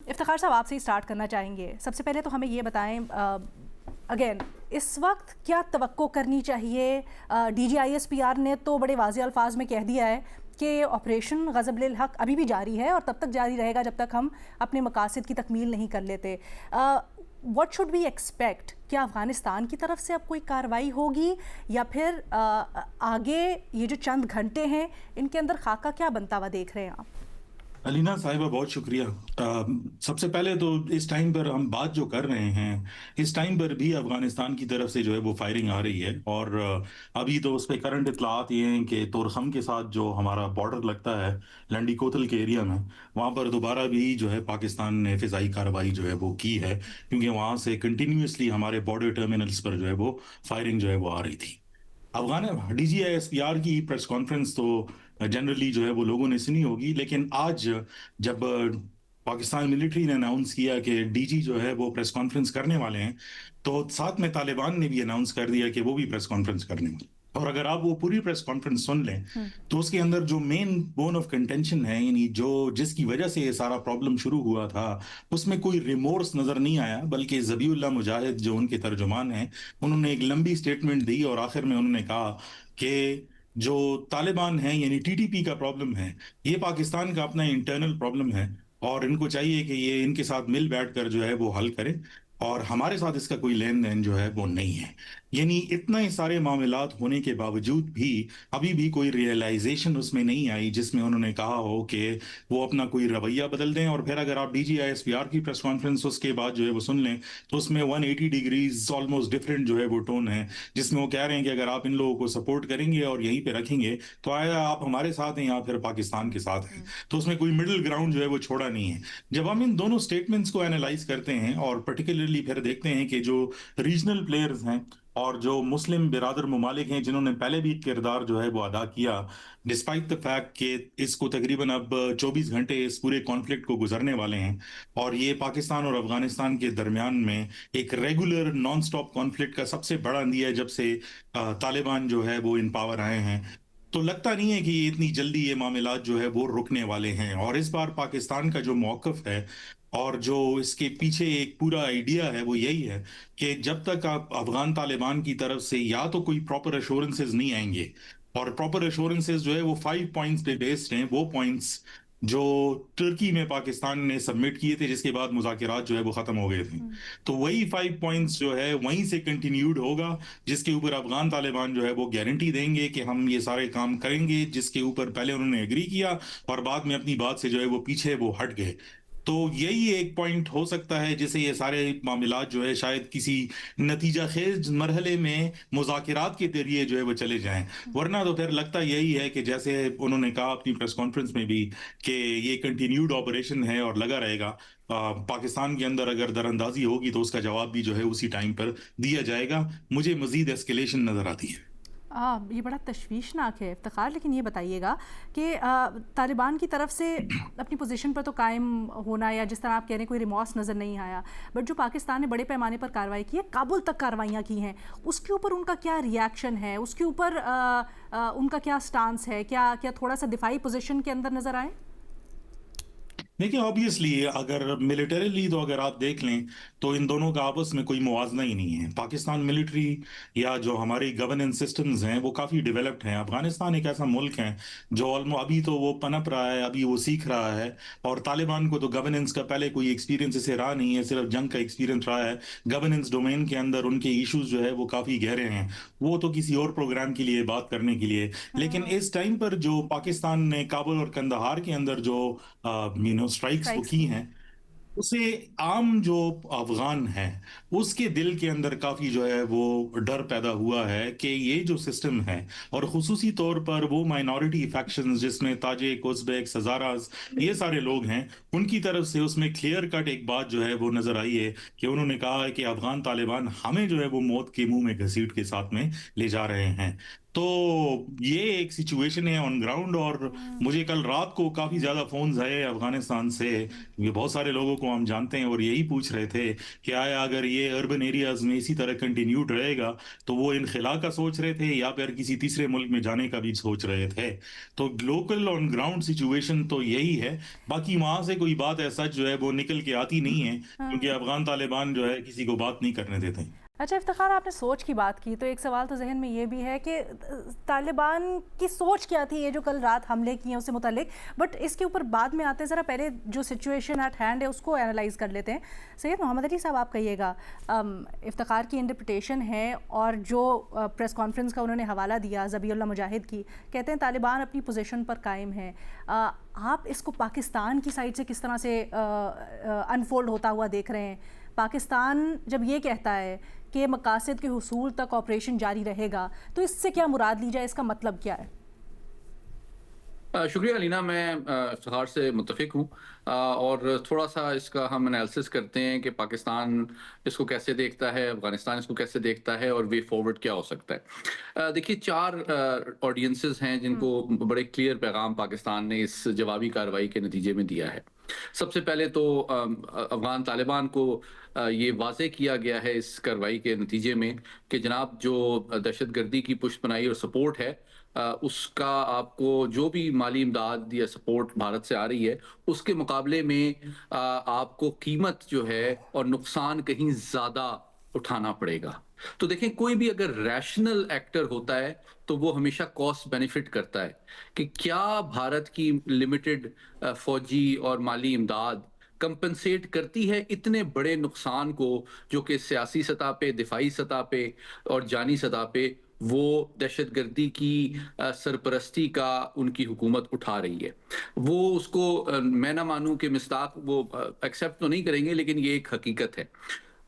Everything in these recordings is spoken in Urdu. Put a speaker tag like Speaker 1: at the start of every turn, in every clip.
Speaker 1: افتخار صاحب آپ سے ہی سٹارٹ کرنا چاہیں گے. سب سے پہلے تو ہمیں یہ بتائیں اگین اس وقت کیا توقع کرنی چاہیے. D G I S P R نے تو بڑے واضح الفاظ میں کہہ دیا ہے کہ آپریشن غضب للحق ابھی بھی جاری ہے اور تب تک جاری رہے گا جب تک ہم اپنے مقاصد کی تکمیل نہیں کر لیتے. What should we expect? کیا افغانستان کی طرف سے اب کوئی کارروائی ہوگی یا پھر آگے یہ جو چند گھنٹے ہیں ان کے اندر خاکہ کیا بنتا ہوا دیکھ رہے ہیں آپ؟
Speaker 2: علینا صاحبہ بہت شکریہ. سب سے پہلے تو اس ٹائم پر ہم بات جو کر رہے ہیں اس ٹائم پر بھی افغانستان کی طرف سے جو ہے وہ فائرنگ آ رہی ہے اور ابھی تو اس پہ کرنٹ اطلاعات یہ ہیں کہ تورخم کے ساتھ جو ہمارا بارڈر لگتا ہے لنڈی کوتل کے ایریا میں، وہاں پر دوبارہ بھی جو ہے پاکستان نے فضائی کارروائی جو ہے وہ کی ہے، کیونکہ وہاں سے کنٹینیوسلی ہمارے بارڈر ٹرمینلز پر جو ہے وہ فائرنگ جو ہے وہ آ رہی تھی. Afghan D G I S P R کی پریس کانفرنس تو جنرلی جو ہے وہ لوگوں نے سنی ہوگی، لیکن آج جب پاکستان ملٹری نے اناؤنس کیا کہ ڈی جی جو ہے وہ پریس کانفرنس کرنے والے ہیں، تو ساتھ میں طالبان نے بھی اناؤنس کر دیا کہ وہ بھی پریس کانفرنس کرنے والے. اور اگر آپ وہ پوری پریس کانفرنس سن لیں تو اس کے اندر جو مین بون آف کنٹینشن ہے، یعنی جس کی وجہ سے یہ سارا پرابلم شروع ہوا تھا، اس میں کوئی ریمورس نظر نہیں آیا، بلکہ ذبیح اللہ مجاہد جو ان کے ترجمان ہیں انہوں نے ایک لمبی سٹیٹمنٹ دی اور آخر میں انہوں نے کہا کہ جو طالبان ہیں یعنی ٹی ٹی پی کا پرابلم ہے، یہ پاکستان کا اپنا انٹرنل پرابلم ہے اور ان کو چاہیے کہ یہ ان کے ساتھ مل بیٹھ کر جو ہے وہ حل کرے، اور ہمارے ساتھ اس کا کوئی لین دین جو ہے وہ نہیں ہے. یعنی اتنا ہی سارے معاملات ہونے کے باوجود بھی ابھی بھی کوئی ریئلائزیشن اس میں نہیں آئی جس میں انہوں نے کہا ہو کہ وہ اپنا کوئی رویہ بدل دیں. اور پھر اگر آپ D G I S P R کی پریس کانفرنس اس کے بعد جو ہے وہ سن لیں تو اس میں 180 ڈگریز آلموسٹ ڈفرینٹ جو ہے وہ ٹون ہے، جس میں وہ کہہ رہے ہیں کہ اگر آپ ان لوگوں کو سپورٹ کریں گے اور یہیں پہ رکھیں گے تو آیا آپ ہمارے ساتھ ہیں یا پھر پاکستان کے ساتھ ہیں. تو اس میں کوئی مڈل گراؤنڈ جو ہے وہ چھوڑا نہیں ہے. جب ہم ان دونوں سٹیٹمنٹس کو اینالائز کرتے ہیں اور پرٹیکولرلی پھر دیکھتے ہیں کہ جو ریجنل پلیئرز ہیں اور جو مسلم برادر ممالک ہیں جنہوں نے پہلے بھی کردار جو ہے وہ ادا کیا، ڈسپائٹ دا فیکٹ کہ اس کو تقریباً اب 24 گھنٹے اس پورے کانفلکٹ کو گزرنے والے ہیں اور یہ پاکستان اور افغانستان کے درمیان میں ایک ریگولر نان سٹاپ کانفلکٹ کا سب سے بڑا اندیہ ہے جب سے طالبان جو ہے وہ ان پاور آئے ہیں. تو لگتا نہیں ہے کہ یہ اتنی جلدی یہ معاملات جو ہے وہ رکنے والے ہیں. اور اس بار پاکستان کا جو موقف ہے اور جو اس کے پیچھے ایک پورا آئیڈیا ہے وہ یہی ہے کہ جب تک آپ افغان طالبان کی طرف سے یا تو کوئی پراپر ایشورنسز نہیں آئیں گے، اور پراپر ایشورنسز جو ہے وہ 5 پوائنٹس پہ بیسڈ ہیں، وہ پوائنٹس جو ترکی میں پاکستان نے سبمٹ کیے تھے جس کے بعد مذاکرات جو ہے وہ ختم ہو گئے تھے، تو وہی 5 پوائنٹس جو ہے وہیں سے کنٹینیوڈ ہوگا، جس کے اوپر افغان طالبان جو ہے وہ گارنٹی دیں گے کہ ہم یہ سارے کام کریں گے جس کے اوپر پہلے انہوں نے ایگری کیا اور بعد میں اپنی بات سے جو ہے وہ پیچھے وہ ہٹ گئے. تو یہی ایک پوائنٹ ہو سکتا ہے جسے یہ سارے معاملات جو ہے شاید کسی نتیجہ خیز مرحلے میں مذاکرات کے ذریعے جو ہے وہ چلے جائیں. ورنہ تو پھر لگتا یہی ہے کہ جیسے انہوں نے کہا اپنی پریس کانفرنس میں بھی کہ یہ کنٹینیوڈ آپریشن ہے اور لگا رہے گا. پاکستان کے اندر اگر دراندازی ہوگی تو اس کا جواب بھی جو ہے اسی ٹائم پر دیا جائے گا. مجھے مزید ایسکیلیشن نظر آتی ہے.
Speaker 1: یہ بڑا تشویشناک ہے افتخار. لیکن یہ بتائیے گا کہ طالبان کی طرف سے اپنی پوزیشن پر تو قائم ہونا یا جس طرح آپ کہہ رہے ہیں کوئی ریمورس نظر نہیں آیا، بٹ جو پاکستان نے بڑے پیمانے پر کارروائی کی ہے، کابل تک کارروائیاں کی ہیں، اس کے اوپر ان کا کیا ری ایکشن ہے؟ اس کے اوپر ان کا کیا سٹانس ہے؟ کیا تھوڑا سا دفاعی پوزیشن کے اندر نظر آئے؟
Speaker 2: دیکھیں آبویسلی اگر ملٹریلی تو اگر آپ دیکھ لیں تو ان دونوں کا آپس میں کوئی موازنہ ہی نہیں ہے. پاکستان ملٹری یا جو ہماری گورننس سسٹمز ہیں وہ کافی ڈیولپڈ ہیں. افغانستان ایک ایسا ملک ہے جو ابھی تو وہ پنپ رہا ہے، ابھی وہ سیکھ رہا ہے، اور طالبان کو تو گورننس کا پہلے کوئی ایکسپیرینس اسے رہا نہیں ہے، صرف جنگ کا ایکسپیرینس رہا ہے. گورننس ڈومین کے اندر ان کے ایشوز جو ہے وہ کافی گہرے ہیں، وہ تو کسی اور پروگرام کے لیے بات کرنے کے لیے. لیکن اس ٹائم پر جو پاکستان نے کابل اور کندہار کے اندر جو سٹرائکس وہ
Speaker 1: اسٹرائکس
Speaker 2: کی
Speaker 1: کی ہیں.
Speaker 2: ہیں، اسے عام جو افغان ہے اس کے دل کے اندر کافی جو ہے وہ ڈر پیدا ہوا ہے کہ یہ جو سسٹم ہے، اور خصوصی طور پر وہ مائنورٹی فیکشنز جس میں تاجک، ازبیک، ہزاراز یہ سارے لوگ ہیں، ان کی طرف سے اس میں کلیئر کٹ ایک بات جو ہے وہ نظر آئی ہے کہ انہوں نے کہا ہے کہ افغان طالبان ہمیں جو ہے وہ موت کے منہ میں گھسیٹ کے ساتھ میں لے جا رہے ہیں. تو یہ ایک سچویشن ہے آن گراؤنڈ. اور مجھے کل رات کو کافی زیادہ فونز آئے افغانستان سے. یہ بہت سارے لوگوں کو ہم جانتے ہیں اور یہی پوچھ رہے تھے کہ آیا اگر یہ اربن ایریاز میں اسی طرح کنٹینیوڈ رہے گا تو وہ انخلا کا سوچ رہے تھے یا پھر کسی تیسرے ملک میں جانے کا بھی سوچ رہے تھے. تو لوکل آن گراؤنڈ سچویشن تو یہی ہے. باقی وہاں سے کوئی بات ایسا جو ہے وہ نکل کے آتی نہیں ہے, کیونکہ افغان طالبان جو ہے کسی کو بات نہیں کرنے دیتے ہیں.
Speaker 1: اچھا افتخار، آپ نے سوچ کی بات کی تو ایک سوال تو ذہن میں یہ بھی ہے کہ طالبان کی سوچ کیا تھی یہ جو کل رات حملے کیے ہیں اس سے متعلق، بٹ اس کے اوپر بعد میں آتے ہیں. ذرا پہلے جو سچویشن ایٹ ہینڈ ہے اس کو انالائز کر لیتے ہیں. سید محمد علی صاحب آپ کہیے گا، افتخار کی انٹرپریٹیشن ہے اور جو پریس کانفرنس کا انہوں نے حوالہ دیا ذبیح اللہ مجاہد کی، کہتے ہیں طالبان اپنی پوزیشن پر قائم ہیں. آپ اس کو پاکستان کی سائڈ سے کس طرح سے انفولڈ ہوتا ہوا دیکھ رہے ہیں؟ پاکستان جب یہ کہتا ہے کہ مقاصد کے حصول تک آپریشن جاری رہے گا تو اس سے کیا مراد لی جائے، اس کا مطلب کیا ہے؟
Speaker 3: شکریہ علینا، میں افتخار سے متفق ہوں اور تھوڑا سا اس کا ہم انالیسس کرتے ہیں کہ پاکستان اس کو کیسے دیکھتا ہے، افغانستان اس کو کیسے دیکھتا ہے اور وے فارورڈ کیا ہو سکتا ہے. دیکھیے 4 آڈینسز ہیں جن کو بڑے کلیئر پیغام پاکستان نے اس جوابی کارروائی کے نتیجے میں دیا ہے. سب سے پہلے تو افغان طالبان کو یہ واضح کیا گیا ہے اس کارروائی کے نتیجے میں کہ جناب جو دہشت گردی کی پشت پناہی اور سپورٹ ہے اس کا آپ کو جو بھی مالی امداد یا سپورٹ بھارت سے آ رہی ہے اس کے مقابلے میں آپ کو قیمت جو ہے اور نقصان کہیں زیادہ اٹھانا پڑے گا. تو دیکھیں کوئی بھی اگر ریشنل ایکٹر ہوتا ہے تو وہ ہمیشہ کاسٹ بینیفٹ کرتا ہے کہ کیا بھارت کی لمیٹڈ فوجی اور مالی امداد کمپنسیٹ کرتی ہے اتنے بڑے نقصان کو جو کہ سیاسی سطح پہ، دفاعی سطح پہ اور جانی سطح پہ وہ دہشت گردی کی سرپرستی کا ان کی حکومت اٹھا رہی ہے. وہ اس کو میں نہ مانوں کہ مصداق وہ ایکسیپٹ تو نہیں کریں گے، لیکن یہ ایک حقیقت ہے.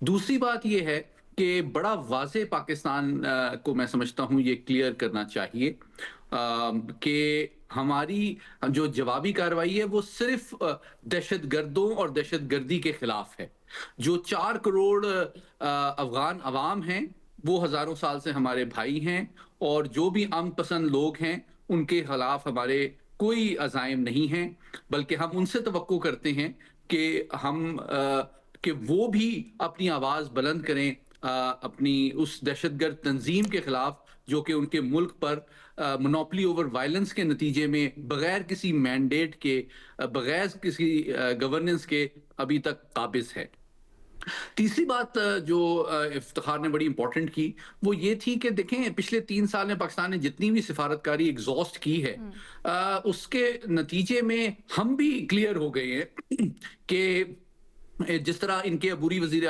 Speaker 3: دوسری بات یہ ہے کہ بڑا واضح پاکستان کو میں سمجھتا ہوں یہ کلیئر کرنا چاہیے کہ ہماری جو جوابی کارروائی ہے وہ صرف دہشت گردوں اور دہشت گردی کے خلاف ہے. جو 4 کروڑ افغان عوام ہیں وہ ہزاروں سال سے ہمارے بھائی ہیں اور جو بھی امن پسند لوگ ہیں ان کے خلاف ہمارے کوئی عزائم نہیں ہیں، بلکہ ہم ان سے توقع کرتے ہیں کہ وہ بھی اپنی آواز بلند کریں اپنی اس دہشت گرد تنظیم کے خلاف جو کہ ان کے ملک پر مونوپلی اوور وائلنس کے نتیجے میں بغیر کسی مینڈیٹ کے، بغیر کسی گورننس کے ابھی تک قابض ہے. تیسری بات جو افتخار نے بڑی امپورٹنٹ کی وہ یہ تھی کہ دیکھیں پچھلے 3 سال میں پاکستان نے جتنی بھی سفارتکاری ایگزاسٹ کی ہے اس کے نتیجے میں ہم بھی کلیئر ہو گئے ہیں کہ جس طرح ان کے عبوری وزیر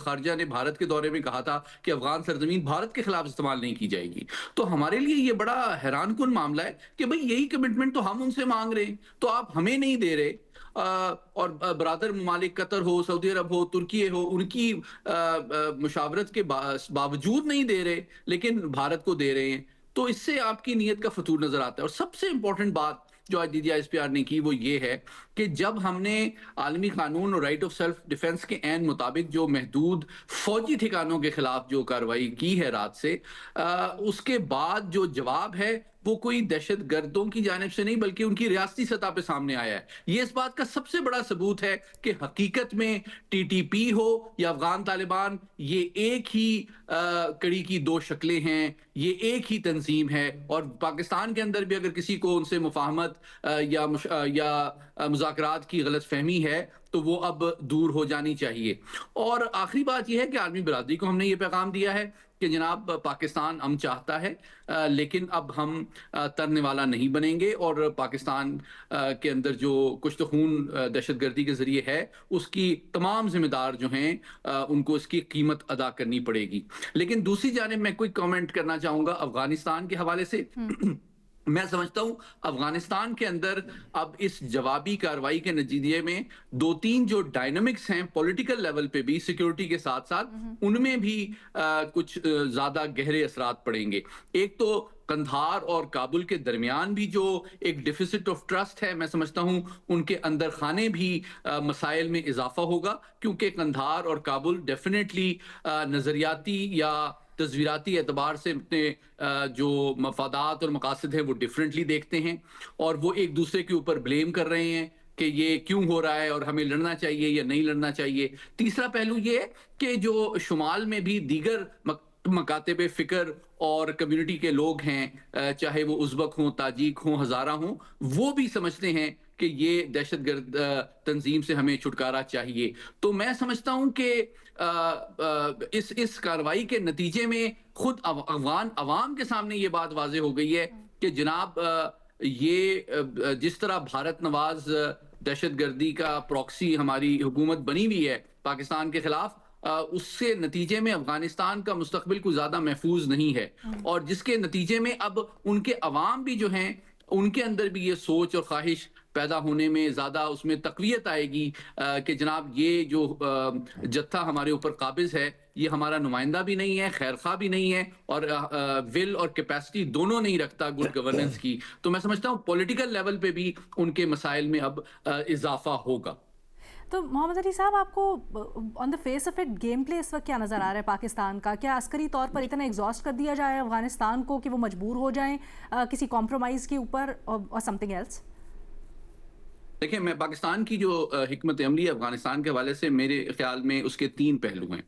Speaker 3: خارجہ نے بھارت کے دورے میں کہا تھا کہ افغان سرزمین بھارت کے خلاف استعمال نہیں کی جائے گی، تو ہمارے لیے یہ بڑا حیران کن معاملہ ہے کہ بھئی یہی کمٹمنٹ تو ہم ان سے مانگ رہے ہیں تو آپ ہمیں نہیں دے رہے. اور برادر ممالک قطر ہو، سعودی عرب ہو، ترکی ہو، ان کی مشاورت کے باوجود نہیں دے رہے لیکن بھارت کو دے رہے ہیں. تو اس سے آپ کی نیت کا فتور نظر آتا ہے. اور سب سے امپورٹنٹ بات جو آج DGISPR نے کی وہ یہ ہے کہ جب ہم نے عالمی قانون اور رائٹ آف سیلف ڈیفنس کے عین مطابق جو محدود فوجی ٹھکانوں کے خلاف جو کارروائی کی ہے رات سے، اس کے بعد جو جواب ہے وہ کوئی دہشت گردوں کی جانب سے نہیں بلکہ ان کی ریاستی سطح پہ سامنے آیا ہے. یہ اس بات کا سب سے بڑا ثبوت ہے کہ حقیقت میں TTP ہو یا افغان طالبان یہ ایک ہی کڑی کی 2 شکلیں ہیں، یہ ایک ہی تنظیم ہے. اور پاکستان کے اندر بھی اگر کسی کو ان سے مفاہمت یا مذاکرات کی غلط فہمی ہے تو وہ اب دور ہو جانی چاہیے. اور آخری بات یہ ہے کہ عالمی برادری کو ہم نے یہ پیغام دیا ہے کہ جناب پاکستان امن چاہتا ہے لیکن اب ہم ترنے والا نہیں بنیں گے اور پاکستان کے اندر جو کشت خون دہشت گردی کے ذریعے ہے اس کی تمام ذمہ دار جو ہیں ان کو اس کی قیمت ادا کرنی پڑے گی. لیکن دوسری جانب میں کوئی کامنٹ کرنا چاہوں گا افغانستان کے حوالے سے. میں سمجھتا ہوں افغانستان کے اندر اب اس جوابی کارروائی کے نتیجے میں 2-3 جو ڈائنامکس ہیں پولیٹیکل لیول پہ بھی، سیکیورٹی کے ساتھ ساتھ ان میں بھی کچھ زیادہ گہرے اثرات پڑیں گے. ایک تو قندھار اور کابل کے درمیان بھی جو ایک ڈیفیسٹ آف ٹرسٹ ہے، میں سمجھتا ہوں ان کے اندر خانے بھی مسائل میں اضافہ ہوگا، کیونکہ قندھار اور کابل ڈیفینیٹلی نظریاتی یا تصویراتی اعتبار سے اپنے جو مفادات اور مقاصد ہیں وہ ڈفرینٹلی دیکھتے ہیں اور وہ ایک دوسرے کے اوپر بلیم کر رہے ہیں کہ یہ کیوں ہو رہا ہے اور ہمیں لڑنا چاہیے یا نہیں لڑنا چاہیے. تیسرا پہلو یہ ہے کہ جو شمال میں بھی دیگر مکاتب فکر اور کمیونٹی کے لوگ ہیں, چاہے وہ ازبک ہوں, تاجک ہوں, ہزارہ ہوں, وہ بھی سمجھتے ہیں کہ یہ دہشت گرد تنظیم سے ہمیں چھٹکارا چاہیے. تو میں سمجھتا ہوں کہ اس کارروائی کے نتیجے میں خود افغان عوام کے سامنے یہ بات واضح ہو گئی ہے کہ جناب یہ جس طرح بھارت نواز دہشت گردی کا پراکسی ہماری حکومت بنی ہوئی ہے پاکستان کے خلاف, اس سے نتیجے میں افغانستان کا مستقبل کوئی زیادہ محفوظ نہیں ہے, اور جس کے نتیجے میں اب ان کے عوام بھی جو ہیں ان کے اندر بھی یہ سوچ اور خواہش پیدا ہونے میں زیادہ اس میں تقویت آئے گی کہ جناب یہ جو جتھا ہمارے اوپر قابض ہے یہ ہمارا نمائندہ بھی نہیں ہے, خیر خواہ بھی نہیں ہے, اور ول اور کیپیسٹی دونوں نہیں رکھتا گڈ گورننس کی. تو میں سمجھتا ہوں پولیٹیکل لیول پہ بھی ان کے مسائل میں اب اضافہ ہوگا.
Speaker 1: تو محمد علی صاحب, آپ کو on the face of it game play اس وقت کیا نظر آ رہا ہے پاکستان کا؟ کیا عسکری طور پر اتنا ایگزاسٹ کر دیا جائے افغانستان کو کہ وہ مجبور ہو جائیں کسی کمپرومائز کے اوپر اور سم تھنگ ایلس؟
Speaker 3: دیکھیں, میں پاکستان کی جو حکمت عملی ہے افغانستان کے حوالے سے میرے خیال میں اس کے 3 پہلو ہیں.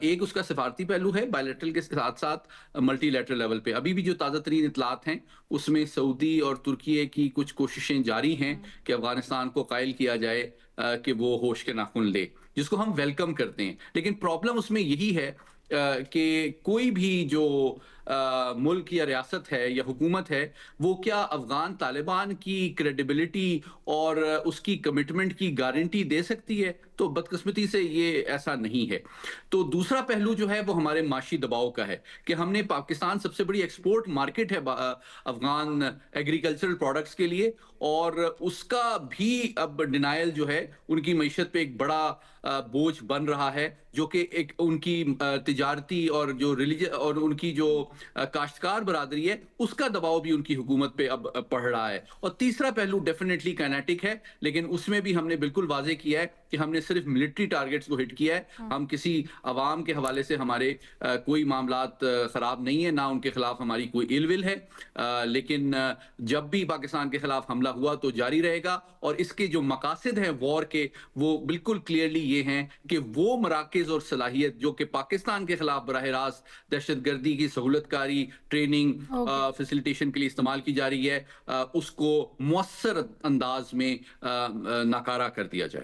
Speaker 3: ایک اس کا سفارتی پہلو ہے, بائی لیٹرل کے ساتھ ساتھ ملٹی لیٹرل لیول پہ. ابھی بھی جو تازہ ترین اطلاعات ہیں اس میں سعودی اور ترکیے کی کچھ کوششیں جاری ہیں کہ افغانستان کو قائل کیا جائے کہ وہ ہوش کے ناخن لے, جس کو ہم ویلکم کرتے ہیں. لیکن پرابلم اس میں یہی ہے کہ کوئی بھی جو ملک یا ریاست ہے یا حکومت ہے وہ کیا افغان طالبان کی کریڈیبلٹی اور اس کی کمٹمنٹ کی گارنٹی دے سکتی ہے؟ تو بدقسمتی سے یہ ایسا نہیں ہے. تو دوسرا پہلو جو ہے وہ ہمارے معاشی دباؤ کا ہے کہ ہم نے پاکستان سب سے بڑی ایکسپورٹ مارکیٹ ہے افغان ایگریکلچرل پروڈکٹس کے لیے, اور اس کا بھی اب ڈینائل جو ہے ان کی معیشت پہ ایک بڑا بوجھ بن رہا ہے, جو کہ ایک ان کی تجارتی اور جو اور ان کی جو کاشتکار برادری ہے اس کا دباؤ بھی ان کی حکومت پہ اب پڑ رہا ہے. اور تیسرا پہلو ڈیفینیٹلی کائنیٹک ہے, لیکن اس میں بھی ہم نے بالکل واضح کیا ہے کہ ہم نے صرف ملٹری ٹارگٹس کو ہٹ کیا ہے. ہم کسی عوام کے حوالے سے ہمارے کوئی معاملات خراب نہیں ہے, نہ ان کے خلاف ہماری کوئی ill will ہے, لیکن جب بھی پاکستان کے خلاف حملہ ہوا تو جاری رہے گا. اور اس کے جو مقاصد ہیں وار کے وہ بالکل کلیئرلی یہ ہیں کہ وہ مراکز اور صلاحیت جو کہ پاکستان کے خلاف براہ راست دہشت گردی کی سہولت کاری, ٹریننگ, فیسیلیٹیشن کے لیے استعمال کی جا رہی ہے, اس کو مؤثر انداز میں ناکارہ کر دیا جائے.